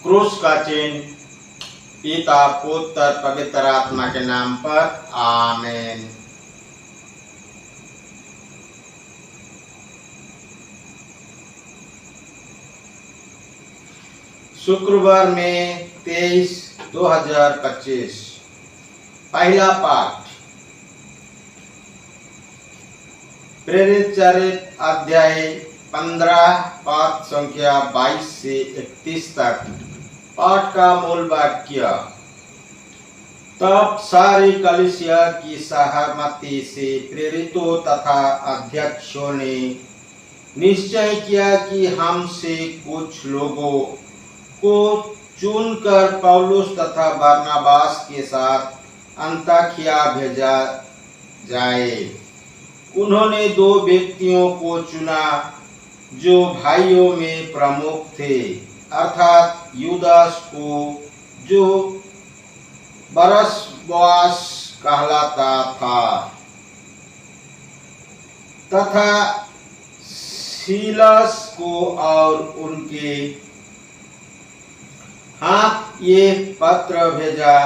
क्रूस का चिन्ह पिता पुत्र पवित्र आत्मा के नाम पर आमीन। शुक्रवार में 23/2025 पहला पाठ प्रेरित चरित्र अध्याय 15 पाठ संख्या 22 से 31 तक। पाठ का मूल वाक्य। तब सारी कलीसिया की सहमति से प्रेरितों तथा अध्यक्षों ने निश्चय किया कि हम से कुछ लोगों को चुनकर पौलुस तथा बरनबास के साथ अंताकिया भेजा जाए। उन्होंने 2 व्यक्तियों को चुना जो भाइयों में प्रमुख थे, अर्थात यूदास को जो बरसबास कहलाता था तथा सीलास को, और उनके हाथ ये पत्र भेजा।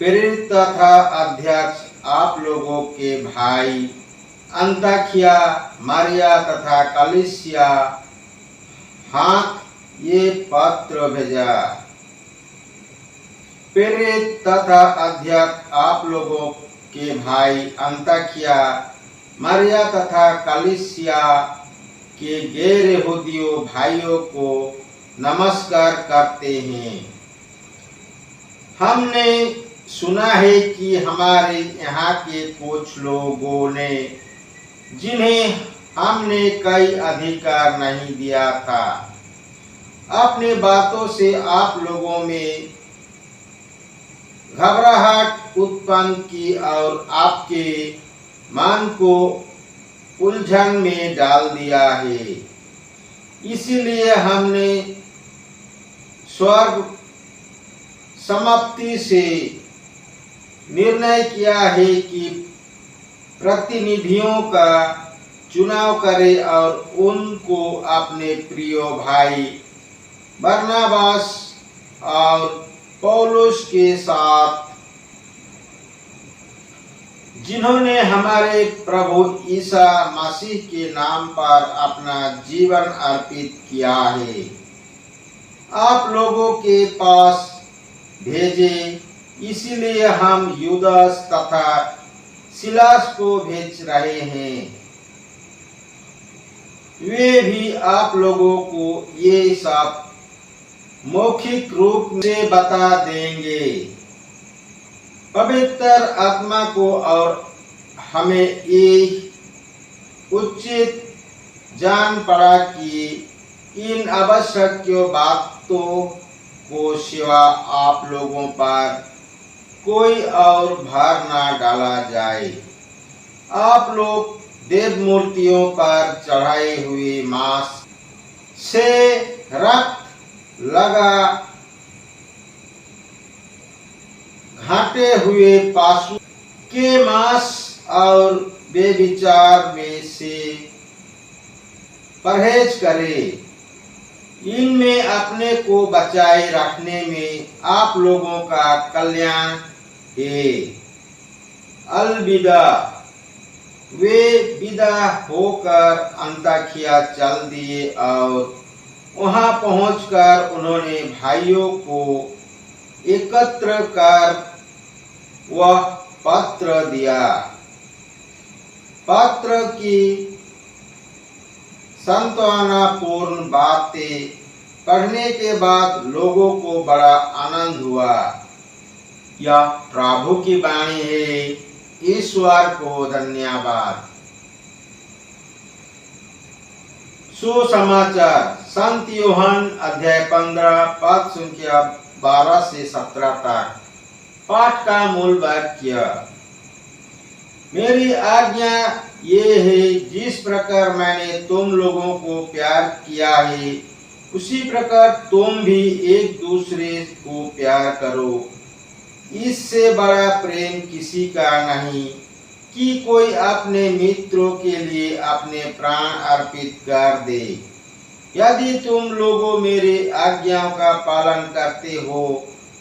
प्रेरित तथा अध्यक्ष आप लोगों के भाई अंताकिया, मारिया तथा कलीसिया हाथ ये पत्र भेजा। प्रेरित तथा अध्यक्ष आप लोगों के भाई अंताकिया, मारिया तथा कलीसिया के गैर यहूदियों भाइयों को नमस्कार करते हैं। हमने सुना है कि हमारे यहाँ के कुछ लोगों ने, जिन्हें हमने कई अधिकार नहीं दिया था, अपने बातों से आप लोगों में घबराहट उत्पन्न की और आपके मन को उलझन में डाल दिया है। इसीलिए हमने स्वर्ग समाप्ति से निर्णय किया है कि प्रतिनिधियों का चुनाव करें और उनको अपने प्रिय भाई बरनबास और पौलुस के साथ, जिन्होंने हमारे प्रभु ईसा मसीह के नाम पर अपना जीवन अर्पित किया है, आप लोगों के पास भेजे। इसीलिए हम यूदास तथा सीलास को भेज रहे हैं। वे भी आप लोगों को ये सब मौखिक रूप से बता देंगे। पवित्र आत्मा को और हमें ये उचित जान पड़ा कि इन आवश्यक बातों को सिवा आप लोगों पर कोई और भार ना डाला जाए। आप लोग देव मूर्तियों पर चढ़ाए हुए मांस से रक्त लगा घाटे हुए पशु के मांस और बेविचार में से परहेज करें। इनमें अपने को बचाए रखने में आप लोगों का कल्याण है। अलविदा। वे विदा होकर अंताकिया चल दिए और वहां पहुंचकर उन्होंने भाइयों को एकत्र कर वह पत्र दिया। पत्र की सांत्वनापूर्ण बातें पढ़ने के बाद लोगों को बड़ा आनंद हुआ। यह प्रभु की वाणी है। ईश्वर को धन्यवाद। सुसमाचार। संत यूहन्ना अध्याय 15 पद संख्या 12 से 17 तक। पाठ का मूल वाक्य। मेरी आज्ञा ये है, जिस प्रकार मैंने तुम लोगों को प्यार किया है, उसी प्रकार तुम भी एक दूसरे को प्यार करो। इससे बड़ा प्रेम किसी का नहीं कि कोई अपने मित्रों के लिए अपने प्राण अर्पित कर दे। यदि तुम लोगों मेरी आज्ञाओं का पालन करते हो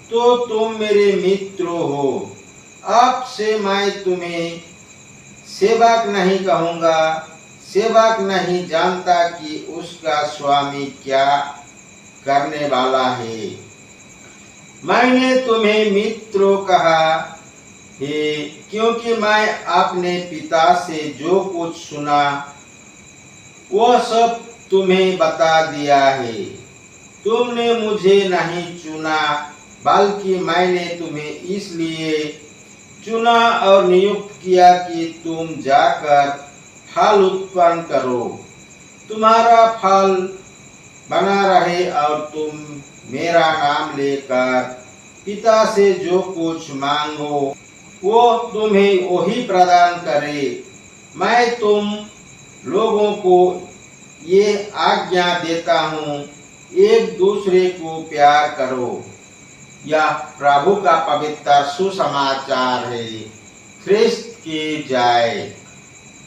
तो तुम मेरे मित्र हो। अब से मैं तुम्हें सेवक नहीं कहूँगा, सेवक नहीं जानता कि उसका स्वामी क्या करने वाला है। मैंने तुम्हें मित्रों कहा है, क्योंकि मैं अपने पिता से जो कुछ सुना वो सब तुम्हें बता दिया है। तुमने मुझे नहीं चुना, बल्कि मैंने तुम्हें इसलिए चुना और नियुक्त किया कि तुम जाकर फल उत्पन्न करो, तुम्हारा फल बना रहे और तुम मेरा नाम लेकर पिता से जो कुछ मांगो वो तुम्हें वही प्रदान करे। मैं तुम लोगों को ये आज्ञा देता हूँ, एक दूसरे को प्यार करो। यह प्रभु का पवित्र सुसमाचार है। ख्रिस्त की जय।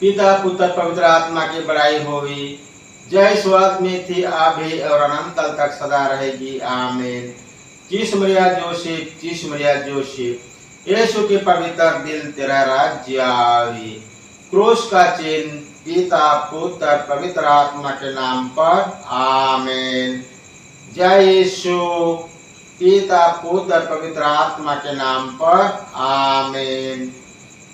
पिता पुत्र पवित्र आत्मा की बड़ाई होगी। जय स्वर्ग में थी, अभी और अनंत काल तक सदा रहेगी। आमीन। जिस मरिया जोसेफ, जिस मरिया जोसेफ, यीशु के पवित्र दिल तेरा राज्य आवे। क्रूस का चिन्ह पिता पुत्र पवित्र आत्मा के नाम पर। आमीन। जय यीशु। पिता पुत्र पवित्र आत्मा के नाम पर। आमीन।